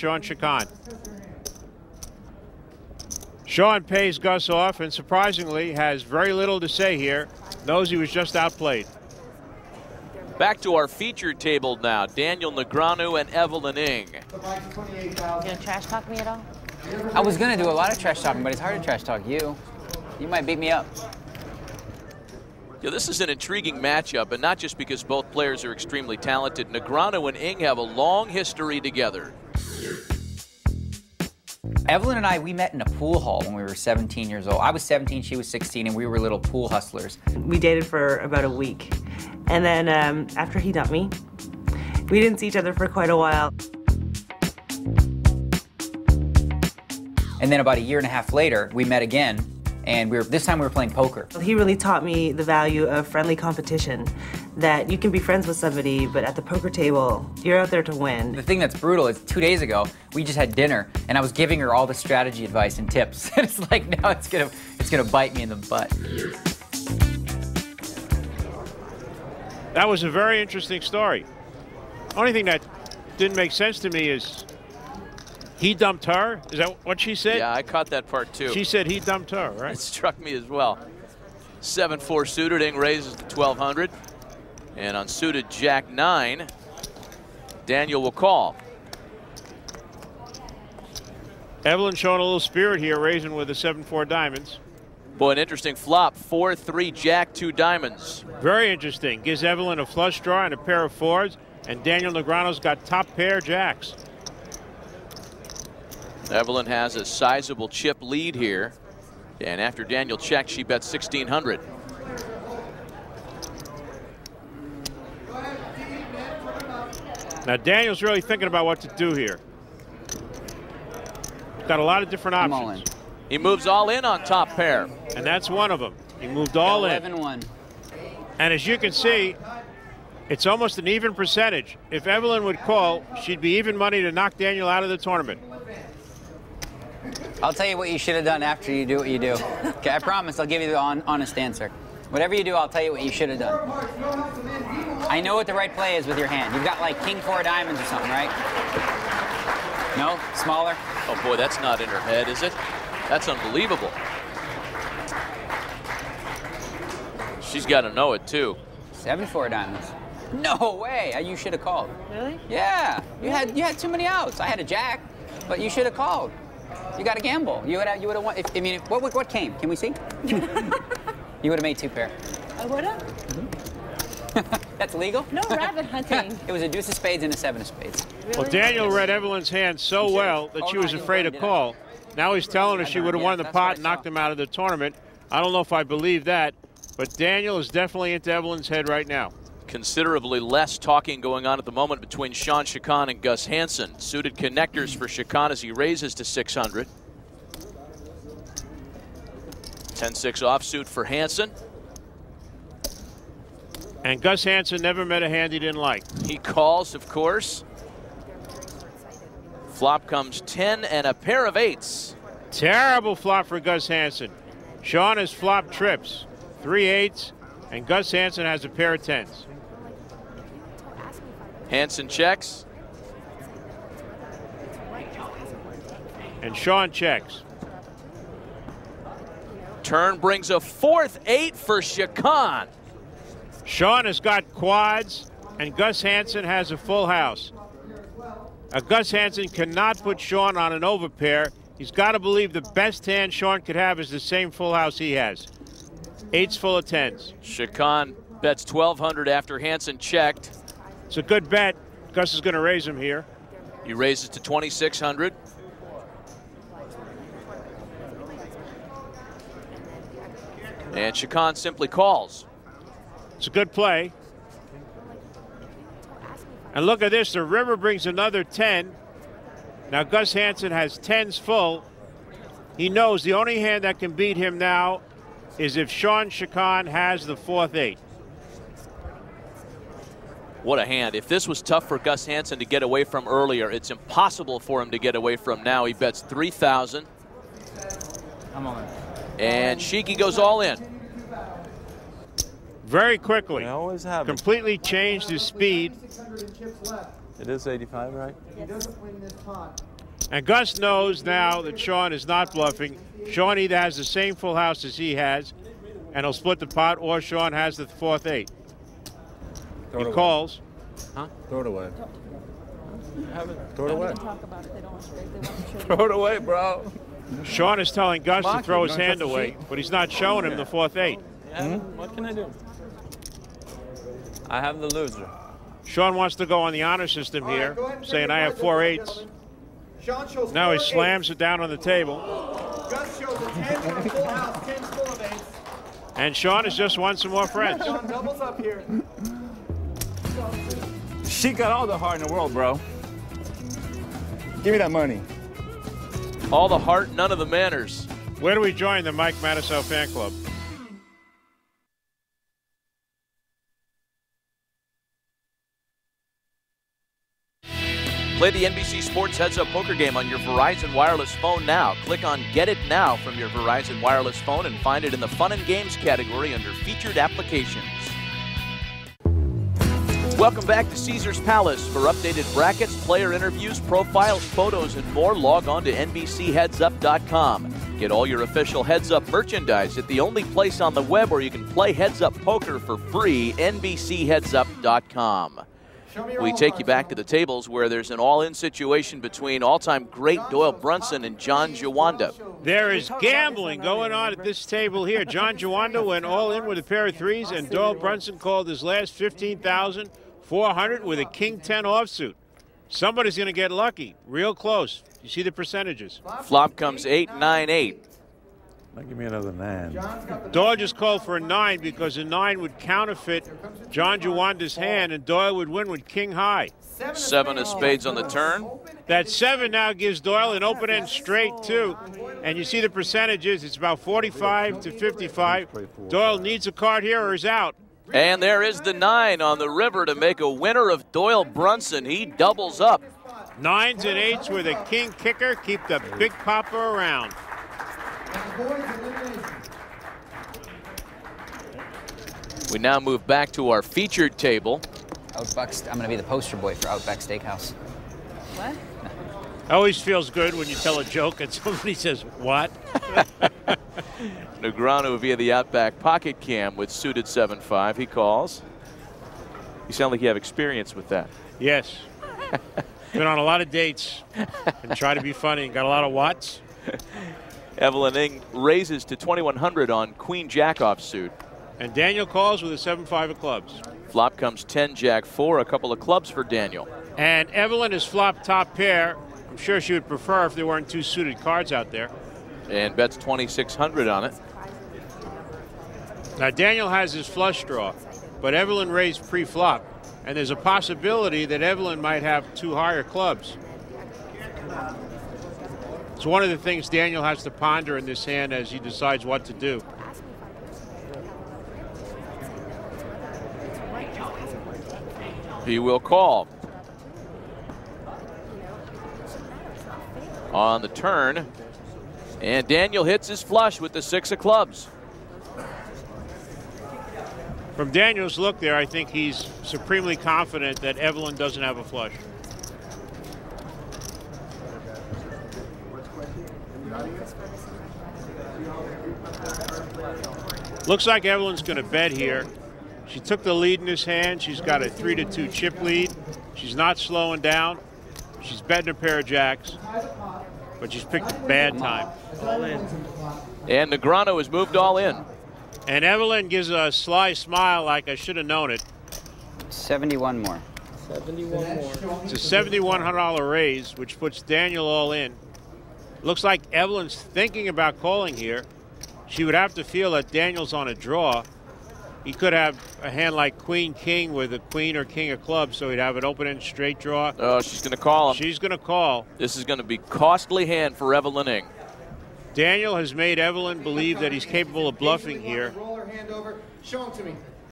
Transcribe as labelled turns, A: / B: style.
A: Shawn Chacon. Shawn pays Gus off and surprisingly has very little to say here. Knows he was just outplayed.
B: Back to our featured table now. Daniel Negreanu and Evelyn Ing.
C: You gonna trash talk me at all?
D: I was gonna do a lot of trash talking, but it's hard to trash talk you. You might beat me up.
B: Yeah, this is an intriguing matchup, and not just because both players are extremely talented. Negreanu and Ing have a long history together.
D: Evelyn and I, we met in a pool hall when we were 17 years old. I was 17, she was 16, and we were little pool hustlers.
E: We dated for about a week. And then after he dumped me, we didn't see each other for quite a while.
D: And then about a year and a half later, we met again, and this time we were playing poker.
E: He really taught me the value of friendly competition, that you can be friends with somebody, but at the poker table, you're out there to win.
D: The thing that's brutal is 2 days ago, we just had dinner, and I was giving her all the strategy advice and tips. And it's like, now it's gonna bite me in the butt.
A: That was a very interesting story. Only thing that didn't make sense to me is he dumped her. Is that what she said?
B: Yeah, I caught that part too.
A: She said he dumped her, right?
B: It struck me as well. 7-4 suited, Ing raises to 1200. And on suited Jack 9, Daniel will call.
A: Evelyn showing a little spirit here, raising with the 7-4 diamonds.
B: Boy, an interesting flop. 4-3 Jack, 2 diamonds.
A: Very interesting. Gives Evelyn a flush draw and a pair of fours, and Daniel Negreanu's got top pair jacks.
B: Evelyn has a sizable chip lead here. And after Daniel checks, she bets 1,600.
A: Now Daniel's really thinking about what to do here. Got a lot of different options.
B: He moves all in on top pair.
A: And that's one of them. He moved all in.
D: 11-1.
A: And as you can see, it's almost an even percentage. If Evelyn would call, she'd be even money to knock Daniel out of the tournament.
D: I'll tell you what you should have done after you do what you do. Okay, I promise I'll give you the honest answer. Whatever you do, I'll tell you what you should have done. I know what the right play is with your hand. You've got like King 4 diamonds or something, right? No? Smaller?
B: Oh boy, that's not in her head, is it? That's unbelievable. She's got to know it too.
D: 7-4 diamonds. No way! You should have called.
E: Really?
D: Yeah. You had too many outs. I had a jack, but you should have called. You got to gamble. You would have won. What came? Can we see? You would have made 2 pair.
C: I would have?
D: Mm-hmm. That's legal?
C: No rabbit hunting.
D: It was a deuce of spades and a 7 of spades.
C: Really?
A: Well, Daniel read Evelyn's hand so well that she was afraid to call. Now he's telling her she would have won the pot and knocked him out of the tournament. I don't know if I believe that, but Daniel is definitely into Evelyn's head right now.
B: Considerably less talking going on at the moment between Shawn Chacon and Gus Hansen. Suited connectors for Chacon as he raises to 600. 10-6 offsuit for Hansen.
A: And Gus Hansen never met a hand he didn't like.
B: He calls, of course. Flop comes 10 and a pair of 8s.
A: Terrible flop for Gus Hansen. Shawn has flopped trips, 3 8s, and Gus Hansen has a pair of 10s.
B: Hansen checks.
A: And Shawn checks.
B: Turn brings a 4th 8 for Chacon.
A: Shawn has got quads, and Gus Hansen has a full house. Gus Hansen cannot put Shawn on an overpair. He's got to believe the best hand Shawn could have is the same full house he has. 8s full of 10s.
B: Chacon bets 1,200 after Hansen checked.
A: It's a good bet. Gus is going to raise him here.
B: He raises to 2,600. And Chacon simply calls.
A: It's a good play. And look at this, the river brings another 10. Now Gus Hansen has 10s full. He knows the only hand that can beat him now is if Shawn Chacon has the 4th 8.
B: What a hand. If this was tough for Gus Hansen to get away from earlier, it's impossible for him to get away from now. He bets 3,000.
D: I'm on.
B: And Sheiky goes all in.
A: Very quickly.
F: I always have it.
A: Completely changed his speed.
F: It is 85, right?
C: Yes.
A: And Gus knows now that Sean is not bluffing. Sean either has the same full house as he has, and he'll split the pot, or Sean has the 4th 8. He calls.
F: Huh? Throw it away. Throw it away.
G: Throw it away, bro.
A: Sean is telling Gus to throw his hand away, but he's not showing him the 4th 8.
G: Yeah, what can I do? I have the loser.
A: Sean wants to go on the honor system here, saying I have 4 8s. Now he slams it down on the table.
H: Gus shows a 10 and a full house, 10's full of 8s.
A: And Sean has just won some more friends.
H: Sean doubles up here.
F: She got all the heart in the world, bro. Give me that money.
B: All the heart, none of the manners.
A: Where do we join the Mike Matusow fan club?
B: Play the NBC Sports Heads Up Poker game on your Verizon Wireless phone now. Click on Get It Now from your Verizon Wireless phone and find it in the Fun and Games category under Featured Applications. Welcome back to Caesars Palace. For updated brackets, player interviews, profiles, photos, and more, log on to NBCHeadsUp.com. Get all your official Heads Up merchandise at the only place on the web where you can play Heads Up Poker for free, NBCHeadsUp.com. We take you back to the tables where there's an all-in situation between all-time great Doyle Brunson and John Juanda.
A: There is gambling going on at this table here. John Juanda went all in with a pair of 3s, and Doyle Brunson called his last 15,400 with a king 10 offsuit. Somebody's going to get lucky. Real close. You see the percentages.
B: Flop comes 8-9-8.
F: Now give me another 9.
A: Doyle just called for a 9 because a 9 would counterfeit John Juanda's hand, and Doyle would win with king high.
B: 7 of spades on the turn.
A: That 7 now gives Doyle an open end straight, too. And you see the percentages. It's about 45 to 55. Doyle needs a card here or is out.
B: And there is the 9 on the river to make a winner of Doyle Brunson. He doubles up.
A: 9s and 8s with a king kicker. Keep the big popper around.
B: We now move back to our featured table.
D: Outback, I'm going to be the poster boy for Outback Steakhouse.
C: What?
A: Always feels good when you tell a joke and somebody says, what?
B: Negreanu via the Outback pocket cam with suited 7-5. He calls. You sound like you have experience with that.
A: Yes. Been on a lot of dates and try to be funny and got a lot of whats.
B: Evelyn Ing raises to 2,100 on Queen Jack offsuit.
A: And Daniel calls with a 7-5 of clubs.
B: Flop comes 10 Jack 4, a couple of clubs for Daniel.
A: And Evelyn is flop top pair. I'm sure she would prefer if there weren't 2 suited cards out there.
B: And bets 2,600 on it.
A: Now Daniel has his flush draw, but Evelyn raised pre-flop. And there's a possibility that Evelyn might have 2 higher clubs. It's one of the things Daniel has to ponder in this hand as he decides what to do.
B: He will call. On the turn, and Daniel hits his flush with the 6 of clubs.
A: From Daniel's look there, I think he's supremely confident that Evelyn doesn't have a flush. Looks like Evelyn's going to bet here. She took the lead in this hand. She's got a 3-2 chip lead. She's not slowing down. She's betting a pair of jacks, but she's picked a bad time.
B: And Negreanu has moved all in.
A: And Evelyn gives a sly smile like I should have known it.
D: 71 more.
G: 71 more.
A: It's a $7,100 raise, which puts Daniel all in. Looks like Evelyn's thinking about calling here. She would have to feel that Daniel's on a draw. He could have a hand like Queen-King with a Queen or King of clubs, so he'd have an open-end straight draw.
B: Oh, she's going to call him.
A: She's going to call.
B: This is going to be costly hand for Evelyn Ing.
A: Daniel has made Evelyn believe that he's capable of bluffing here.
H: Roll her hand over. Show him to me.